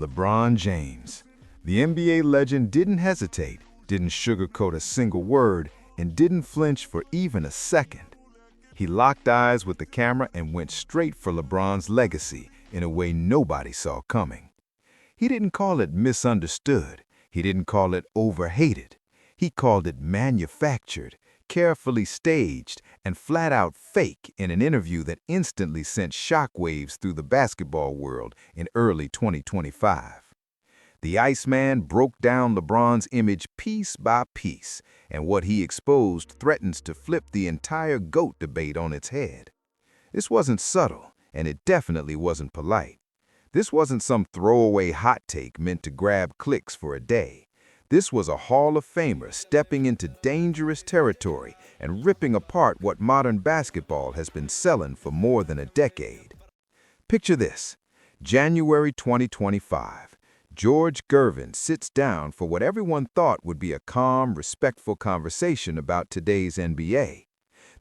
LeBron James. The NBA legend didn't hesitate, didn't sugarcoat a single word, and didn't flinch for even a second. He locked eyes with the camera and went straight for LeBron's legacy in a way nobody saw coming. He didn't call it misunderstood. He didn't call it overhated. He called it manufactured, carefully staged, and flat-out fake in an interview that instantly sent shockwaves through the basketball world in early 2025. The Iceman broke down LeBron's image piece by piece, and what he exposed threatens to flip the entire GOAT debate on its head. This wasn't subtle, and it definitely wasn't polite. This wasn't some throwaway hot take meant to grab clicks for a day. This was a Hall of Famer stepping into dangerous territory and ripping apart what modern basketball has been selling for more than a decade. Picture this: January 2025. George Gervin sits down for what everyone thought would be a calm, respectful conversation about today's NBA.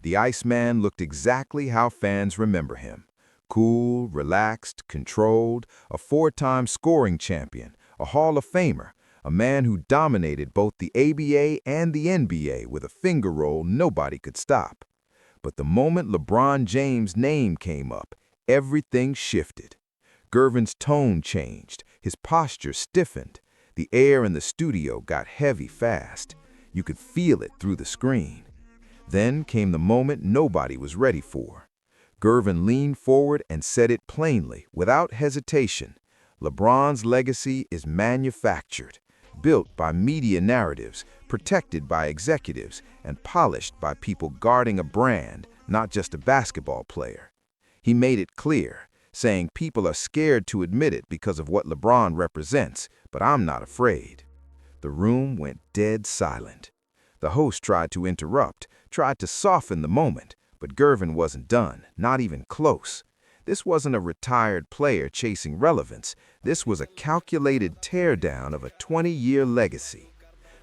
The Iceman looked exactly how fans remember him. Cool, relaxed, controlled, a four-time scoring champion, a Hall of Famer, a man who dominated both the ABA and the NBA with a finger roll nobody could stop. But the moment LeBron James' name came up, everything shifted. Gervin's tone changed, his posture stiffened. The air in the studio got heavy fast. You could feel it through the screen. Then came the moment nobody was ready for. Gervin leaned forward and said it plainly, without hesitation. LeBron's legacy is manufactured, built by media narratives, protected by executives, and polished by people guarding a brand, not just a basketball player. He made it clear, saying people are scared to admit it because of what LeBron represents, but I'm not afraid. The room went dead silent. The host tried to interrupt, tried to soften the moment, but Gervin wasn't done, not even close. This wasn't a retired player chasing relevance. This was a calculated teardown of a 20-year legacy.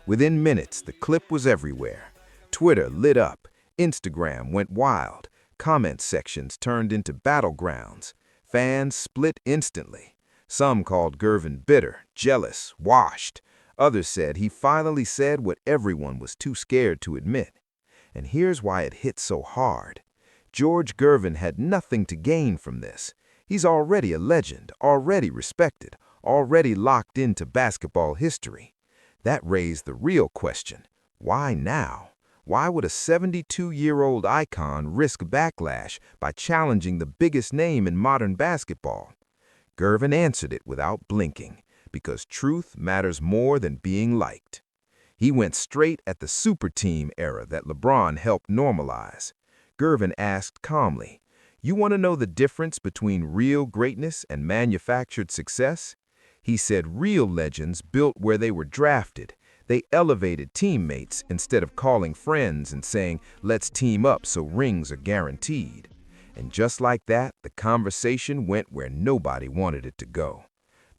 Within minutes, the clip was everywhere. Twitter lit up. Instagram went wild. Comment sections turned into battlegrounds. Fans split instantly. Some called Gervin bitter, jealous, washed. Others said he finally said what everyone was too scared to admit. And here's why it hit so hard. George Gervin had nothing to gain from this. He's already a legend, already respected, already locked into basketball history. That raised the real question: why now? Why would a 72-year-old icon risk backlash by challenging the biggest name in modern basketball? Gervin answered it without blinking, because truth matters more than being liked. He went straight at the super team era that LeBron helped normalize. Gervin asked calmly, "You want to know the difference between real greatness and manufactured success?" He said real legends built where they were drafted. They elevated teammates instead of calling friends and saying, "Let's team up so rings are guaranteed." And just like that, the conversation went where nobody wanted it to go.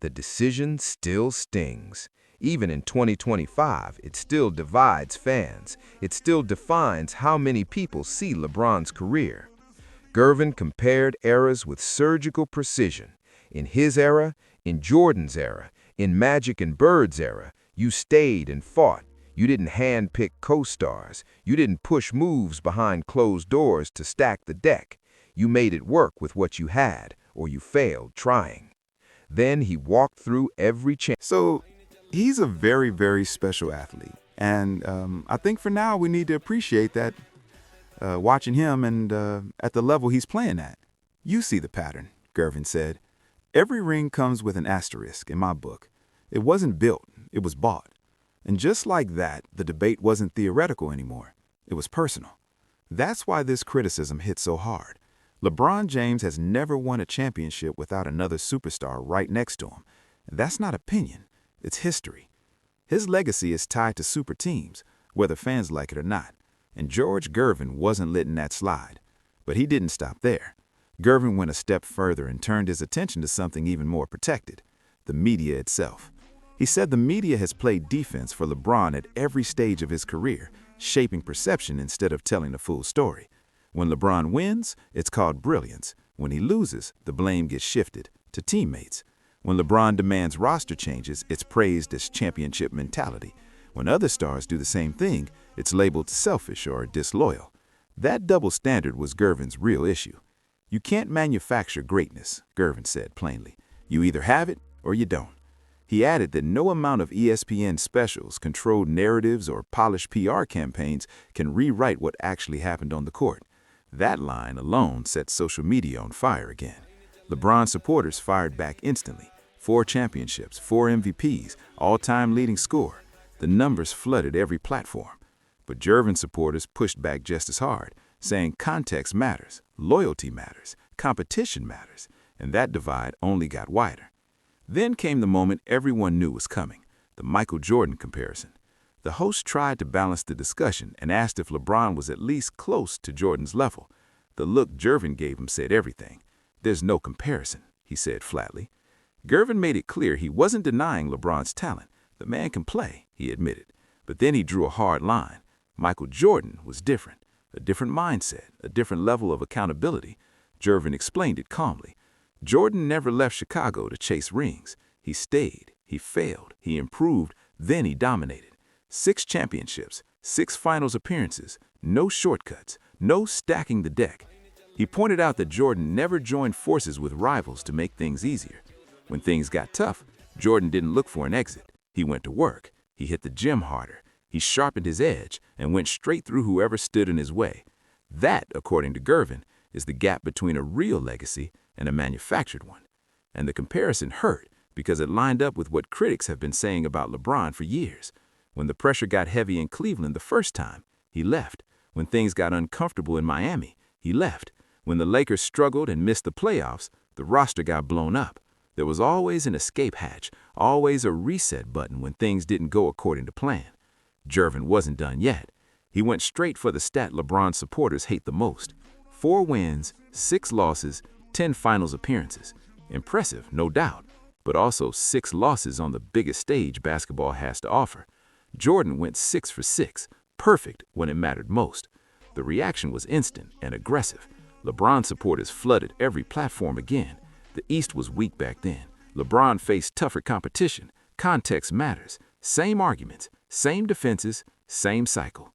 The decision still stings. Even in 2025, it still divides fans. It still defines how many people see LeBron's career. Gervin compared eras with surgical precision. In his era, in Jordan's era, in Magic and Bird's era, you stayed and fought. You didn't handpick co-stars. You didn't push moves behind closed doors to stack the deck. You made it work with what you had, or you failed trying. Then he walked through every chance. So he's a very, very special athlete. And I think for now we need to appreciate that watching him and at the level he's playing at. You see the pattern, Gervin said. Every ring comes with an asterisk in my book. It wasn't built, it was bought. And just like that, the debate wasn't theoretical anymore. It was personal. That's why this criticism hit so hard. LeBron James has never won a championship without another superstar right next to him. And that's not opinion, it's history. His legacy is tied to super teams, whether fans like it or not. And George Gervin wasn't letting that slide. But he didn't stop there. Gervin went a step further and turned his attention to something even more protected: the media itself. He said the media has played defense for LeBron at every stage of his career, shaping perception instead of telling the full story. When LeBron wins, it's called brilliance. When he loses, the blame gets shifted to teammates. When LeBron demands roster changes, it's praised as championship mentality. When other stars do the same thing, it's labeled selfish or disloyal. That double standard was Gervin's real issue. You can't manufacture greatness, Gervin said plainly. You either have it or you don't. He added that no amount of ESPN specials, controlled narratives, or polished PR campaigns can rewrite what actually happened on the court. That line alone set social media on fire again. LeBron supporters fired back instantly. 4 championships, 4 MVPs, all-time leading scorer. The numbers flooded every platform. But Gervin supporters pushed back just as hard, saying context matters, loyalty matters, competition matters, and that divide only got wider. Then came the moment everyone knew was coming, the Michael Jordan comparison. The host tried to balance the discussion and asked if LeBron was at least close to Jordan's level. The look Gervin gave him said everything. There's no comparison, he said flatly. Gervin made it clear he wasn't denying LeBron's talent. The man can play, he admitted. But then he drew a hard line. Michael Jordan was different, a different mindset, a different level of accountability. Gervin explained it calmly. Jordan never left Chicago to chase rings. He stayed, he failed, he improved, then he dominated. 6 championships, 6 finals appearances, no shortcuts, no stacking the deck. He pointed out that Jordan never joined forces with rivals to make things easier. When things got tough, Jordan didn't look for an exit. He went to work. He hit the gym harder. He sharpened his edge and went straight through whoever stood in his way. That, according to Gervin, is the gap between a real legacy and a manufactured one. And the comparison hurt because it lined up with what critics have been saying about LeBron for years. When the pressure got heavy in Cleveland the first time, he left. When things got uncomfortable in Miami, he left. When the Lakers struggled and missed the playoffs, the roster got blown up. There was always an escape hatch, always a reset button when things didn't go according to plan. Gervin wasn't done yet. He went straight for the stat LeBron supporters hate the most. 4 wins, 6 losses, 10 finals appearances. Impressive, no doubt, but also 6 losses on the biggest stage basketball has to offer. Jordan went 6 for 6, perfect when it mattered most. The reaction was instant and aggressive. LeBron supporters flooded every platform again. The East was weak back then. LeBron faced tougher competition. Context matters. Same arguments, same defenses, same cycle.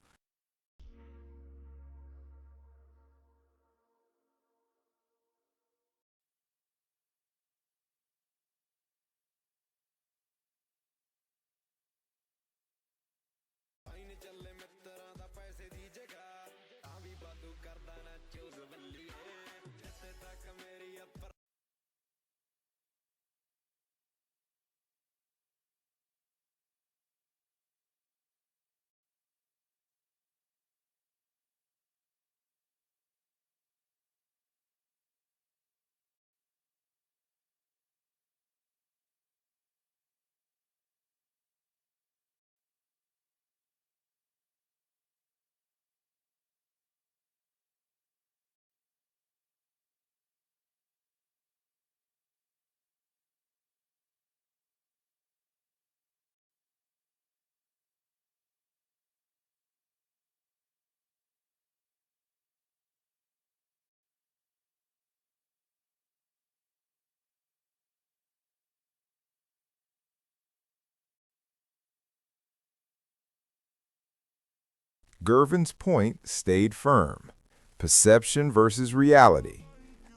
Gervin's point stayed firm. Perception versus reality.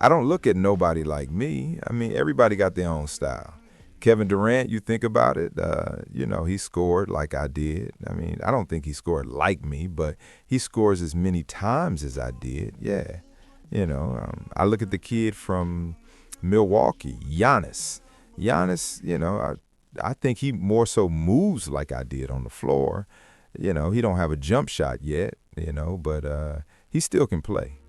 I don't look at nobody like me. I mean, everybody got their own style. Kevin Durant, you think about it, he scored like I did. I mean, I don't think he scored like me, but he scores as many times as I did. Yeah. I look at the kid from Milwaukee, Giannis. I think he more so moves like I did on the floor. He don't have a jump shot yet, but he still can play.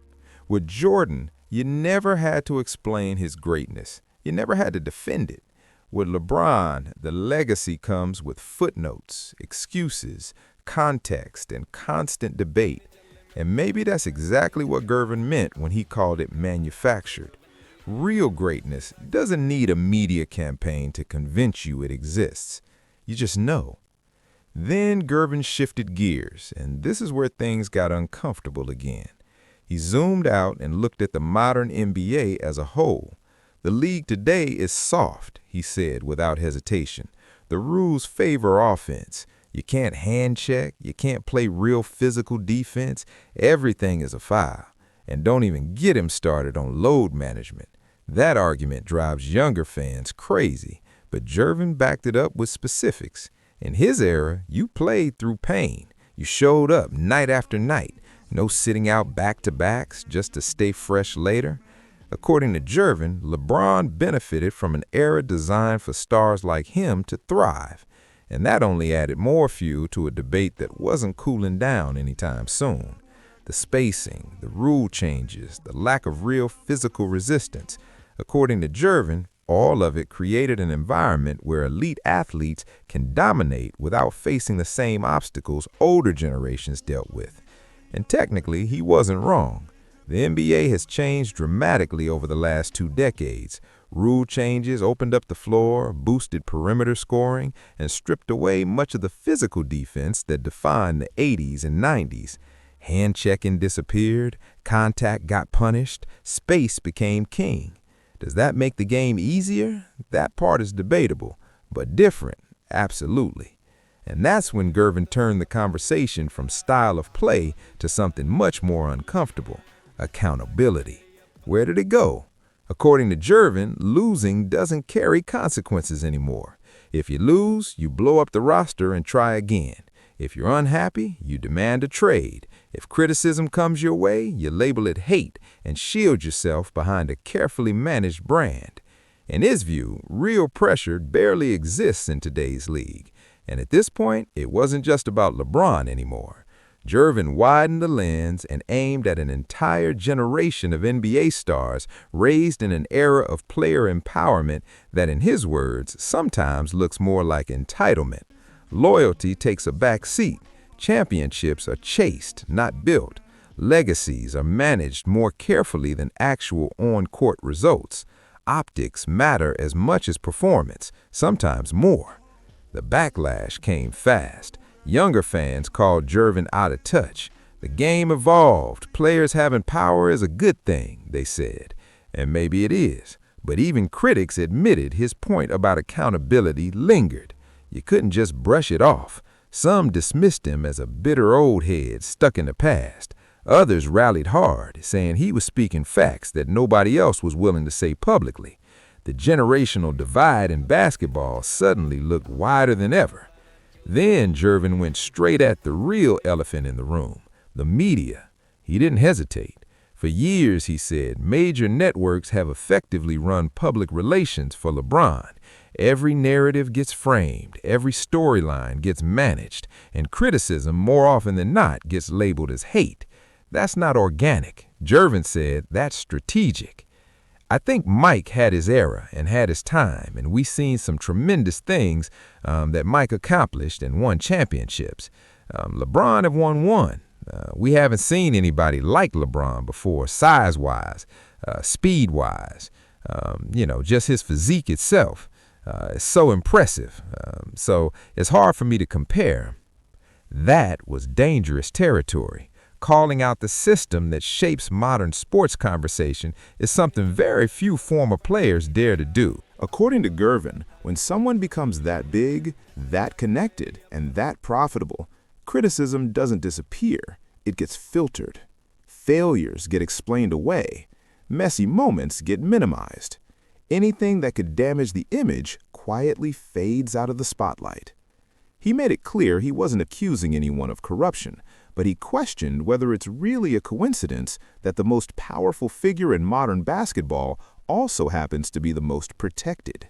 With Jordan, you never had to explain his greatness. You never had to defend it. With LeBron, the legacy comes with footnotes, excuses, context, and constant debate. And maybe that's exactly what Gervin meant when he called it manufactured. Real greatness doesn't need a media campaign to convince you it exists. You just know. Then Gervin shifted gears, and this is where things got uncomfortable again. He zoomed out and looked at the modern NBA as a whole. The league today is soft, he said without hesitation. The rules favor offense. You can't hand check, you can't play real physical defense. Everything is a foul. And don't even get him started on load management. That argument drives younger fans crazy, but Gervin backed it up with specifics. In his era, you played through pain. You showed up night after night. No sitting out back-to-backs just to stay fresh later. According to Gervin, LeBron benefited from an era designed for stars like him to thrive. And that only added more fuel to a debate that wasn't cooling down anytime soon. The spacing, the rule changes, the lack of real physical resistance. According to Gervin, all of it created an environment where elite athletes can dominate without facing the same obstacles older generations dealt with. And technically, he wasn't wrong. The NBA has changed dramatically over the last 2 decades. Rule changes opened up the floor, boosted perimeter scoring, and stripped away much of the physical defense that defined the 80s and 90s. Hand checking disappeared, contact got punished, space became king. Does that make the game easier? That part is debatable, but different, absolutely. And that's when Gervin turned the conversation from style of play to something much more uncomfortable: accountability. Where did it go? According to Gervin, losing doesn't carry consequences anymore. If you lose, you blow up the roster and try again. If you're unhappy, you demand a trade. If criticism comes your way, you label it hate and shield yourself behind a carefully managed brand. In his view, real pressure barely exists in today's league. And at this point, it wasn't just about LeBron anymore. Gervin widened the lens and aimed at an entire generation of NBA stars raised in an era of player empowerment that, in his words, sometimes looks more like entitlement. Loyalty takes a back seat. Championships are chased, not built. Legacies are managed more carefully than actual on-court results. Optics matter as much as performance, sometimes more. The backlash came fast. Younger fans called Gervin out of touch. The game evolved. Players having power is a good thing, they said. And maybe it is. But even critics admitted his point about accountability lingered. You couldn't just brush it off. Some dismissed him as a bitter old head stuck in the past. Others rallied hard, saying he was speaking facts that nobody else was willing to say publicly. The generational divide in basketball suddenly looked wider than ever. Then Gervin went straight at the real elephant in the room, the media. He didn't hesitate. For years, he said, major networks have effectively run public relations for LeBron. Every narrative gets framed, every storyline gets managed, and criticism, more often than not, gets labeled as hate. That's not organic. Gervin said that's strategic. I think Mike had his era and had his time, and we've seen some tremendous things that Mike accomplished and won championships. LeBron have won one. We haven't seen anybody like LeBron before, size-wise, speed-wise, just his physique itself. Is so impressive. So it's hard for me to compare. That was dangerous territory. Calling out the system that shapes modern sports conversation is something very few former players dare to do. According to Gervin, when someone becomes that big, that connected, and that profitable, criticism doesn't disappear. It gets filtered. Failures get explained away. Messy moments get minimized. Anything that could damage the image quietly fades out of the spotlight. He made it clear he wasn't accusing anyone of corruption, but he questioned whether it's really a coincidence that the most powerful figure in modern basketball also happens to be the most protected.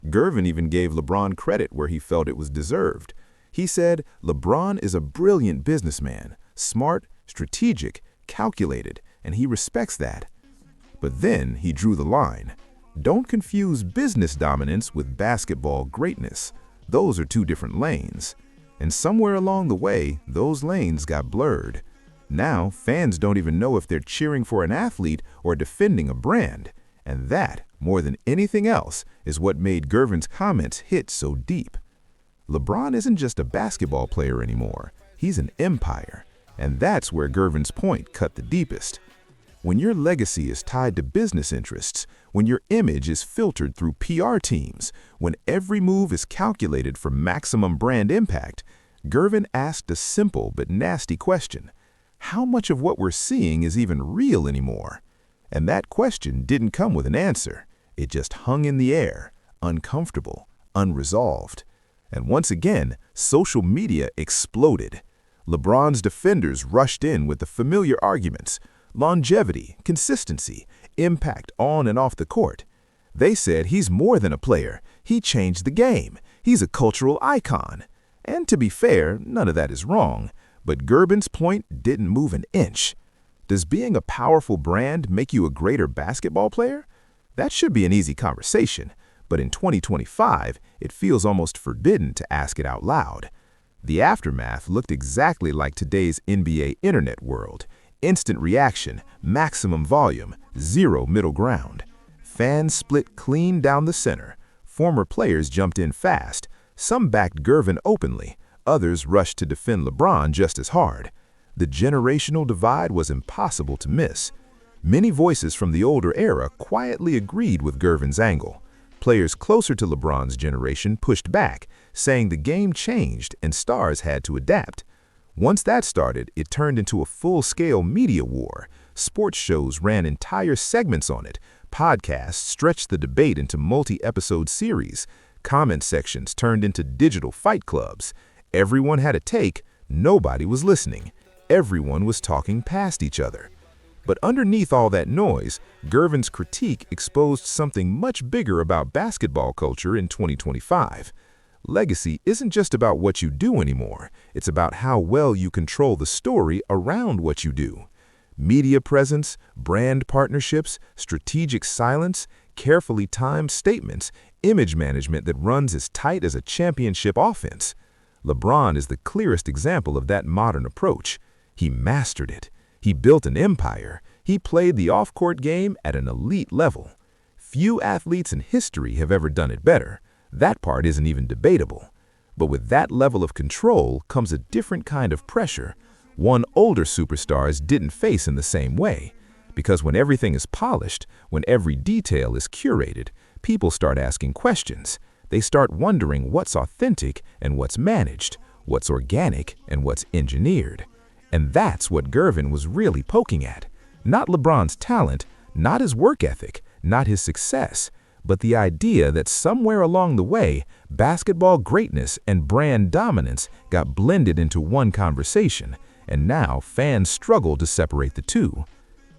Gervin even gave LeBron credit where he felt it was deserved. He said, LeBron is a brilliant businessman, smart, strategic, calculated, and he respects that. But then he drew the line. Don't confuse business dominance with basketball greatness. Those are two different lanes. And somewhere along the way, those lanes got blurred. Now, fans don't even know if they're cheering for an athlete or defending a brand. And that, more than anything else, is what made Gervin's comments hit so deep. LeBron isn't just a basketball player anymore. He's an empire. And that's where Gervin's point cut the deepest. When your legacy is tied to business interests, when your image is filtered through PR teams, when every move is calculated for maximum brand impact, Gervin asked a simple but nasty question. How much of what we're seeing is even real anymore? And that question didn't come with an answer. It just hung in the air, uncomfortable, unresolved. And once again, social media exploded. LeBron's defenders rushed in with the familiar arguments: longevity, consistency, impact on and off the court. They said he's more than a player. He changed the game. He's a cultural icon. And to be fair, none of that is wrong. But Gervin's point didn't move an inch. Does being a powerful brand make you a greater basketball player? That should be an easy conversation. But in 2025, it feels almost forbidden to ask it out loud. The aftermath looked exactly like today's NBA internet world. Instant reaction, maximum volume, zero middle ground. Fans split clean down the center. Former players jumped in fast. Some backed Gervin openly. Others rushed to defend LeBron just as hard. The generational divide was impossible to miss. Many voices from the older era quietly agreed with Gervin's angle. Players closer to LeBron's generation pushed back, saying the game changed and stars had to adapt. Once that started, it turned into a full-scale media war. Sports shows ran entire segments on it. Podcasts stretched the debate into multi-episode series. Comment sections turned into digital fight clubs. Everyone had a take. Nobody was listening. Everyone was talking past each other. But underneath all that noise, Gervin's critique exposed something much bigger about basketball culture in 2025. Legacy isn't just about what you do anymore. It's about how well you control the story around what you do. Media presence, brand partnerships, strategic silence, carefully timed statements, image management that runs as tight as a championship offense. LeBron is the clearest example of that modern approach. He mastered it. He built an empire. He played the off-court game at an elite level. Few athletes in history have ever done it better. That part isn't even debatable. But with that level of control comes a different kind of pressure, one older superstars didn't face in the same way. Because when everything is polished, when every detail is curated, people start asking questions. They start wondering what's authentic and what's managed, what's organic and what's engineered. And that's what Gervin was really poking at. Not LeBron's talent, not his work ethic, not his success, but the idea that somewhere along the way, basketball greatness and brand dominance got blended into one conversation, and now fans struggle to separate the two.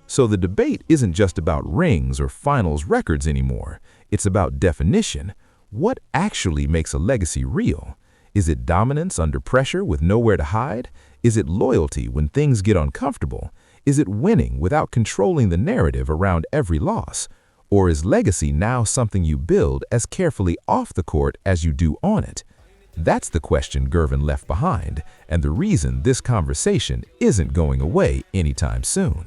So the debate isn't just about rings or finals records anymore. It's about definition. What actually makes a legacy real? Is it dominance under pressure with nowhere to hide? Is it loyalty when things get uncomfortable? Is it winning without controlling the narrative around every loss? Or is legacy now something you build as carefully off the court as you do on it? That's the question Gervin left behind, and the reason this conversation isn't going away anytime soon.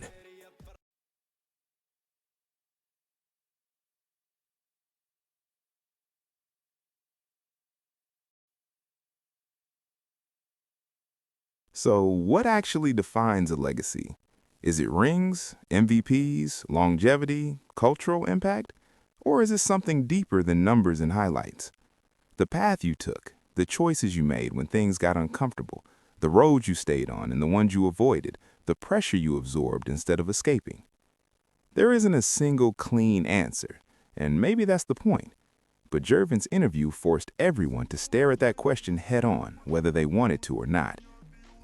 So what actually defines a legacy? Is it rings, MVPs, longevity, cultural impact? Or is it something deeper than numbers and highlights? The path you took, the choices you made when things got uncomfortable, the roads you stayed on and the ones you avoided, the pressure you absorbed instead of escaping. There isn't a single clean answer, and maybe that's the point. But Gervin's interview forced everyone to stare at that question head on, whether they wanted to or not.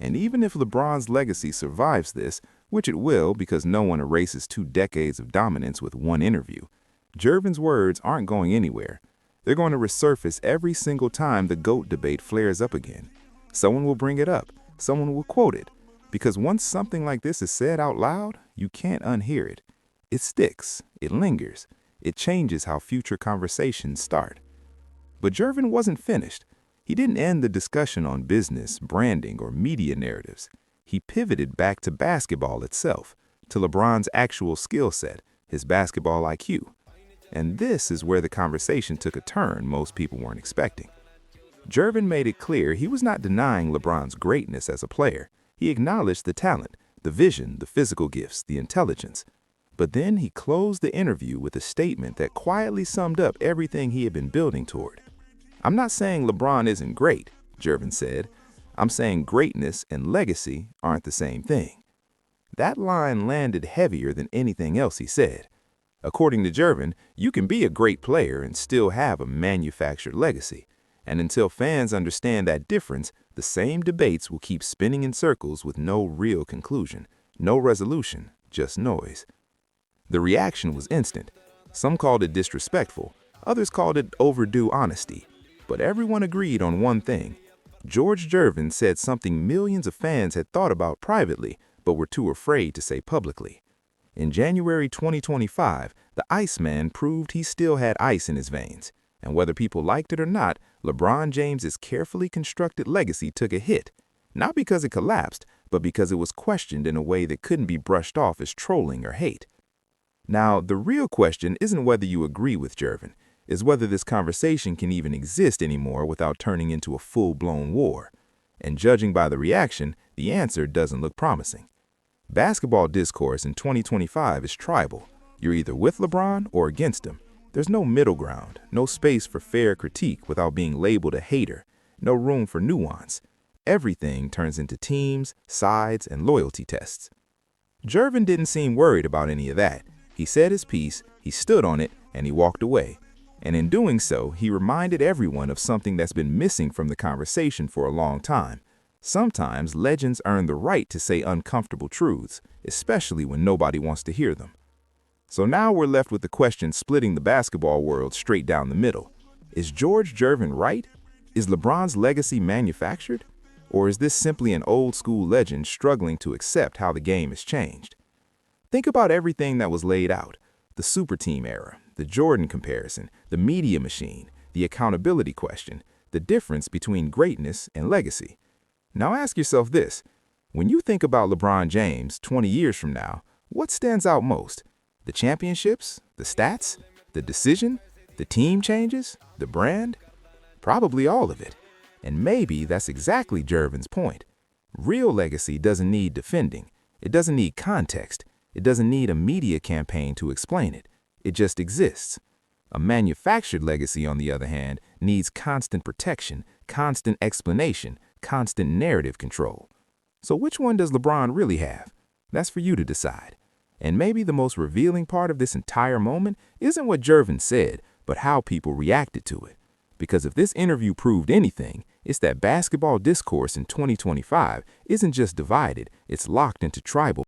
And even if LeBron's legacy survives this, which it will because no one erases 2 decades of dominance with one interview, Gervin's words aren't going anywhere. They're going to resurface every single time the GOAT debate flares up again. Someone will bring it up. Someone will quote it. Because once something like this is said out loud, you can't unhear it. It sticks. It lingers. It changes how future conversations start. But Gervin wasn't finished. He didn't end the discussion on business, branding, or media narratives. He pivoted back to basketball itself, to LeBron's actual skill set, his basketball IQ. And this is where the conversation took a turn most people weren't expecting. Gervin made it clear he was not denying LeBron's greatness as a player. He acknowledged the talent, the vision, the physical gifts, the intelligence. But then he closed the interview with a statement that quietly summed up everything he had been building toward. "I'm not saying LeBron isn't great," Gervin said. "I'm saying greatness and legacy aren't the same thing." That line landed heavier than anything else he said. According to Gervin, you can be a great player and still have a manufactured legacy. And until fans understand that difference, the same debates will keep spinning in circles with no real conclusion, no resolution, just noise. The reaction was instant. Some called it disrespectful, others called it overdue honesty. But everyone agreed on one thing. George Gervin said something millions of fans had thought about privately, but were too afraid to say publicly. In January 2025, the Iceman proved he still had ice in his veins. And whether people liked it or not, LeBron James's carefully constructed legacy took a hit. Not because it collapsed, but because it was questioned in a way that couldn't be brushed off as trolling or hate. Now, the real question isn't whether you agree with Gervin, is whether this conversation can even exist anymore without turning into a full-blown war. And judging by the reaction, the answer doesn't look promising. Basketball discourse in 2025 is tribal. You're either with LeBron or against him. There's no middle ground, no space for fair critique without being labeled a hater, no room for nuance. Everything turns into teams, sides, and loyalty tests. Gervin didn't seem worried about any of that. He said his piece, he stood on it, and he walked away. And in doing so, he reminded everyone of something that's been missing from the conversation for a long time. Sometimes legends earn the right to say uncomfortable truths, especially when nobody wants to hear them. So now we're left with the question splitting the basketball world straight down the middle. Is George Gervin right? Is LeBron's legacy manufactured? Or is this simply an old-school legend struggling to accept how the game has changed? Think about everything that was laid out. The super team era, the Jordan comparison, the media machine, the accountability question, the difference between greatness and legacy. Now ask yourself this. When you think about LeBron James 20 years from now, what stands out most? The championships? The stats? The decision? The team changes? The brand? Probably all of it. And maybe that's exactly Gervin's point. Real legacy doesn't need defending. It doesn't need context. It doesn't need a media campaign to explain it. It just exists. A manufactured legacy, on the other hand, needs constant protection, constant explanation, constant narrative control. So which one does LeBron really have? That's for you to decide. And maybe the most revealing part of this entire moment isn't what Gervin said, but how people reacted to it. Because if this interview proved anything, it's that basketball discourse in 2025 isn't just divided, it's locked into tribal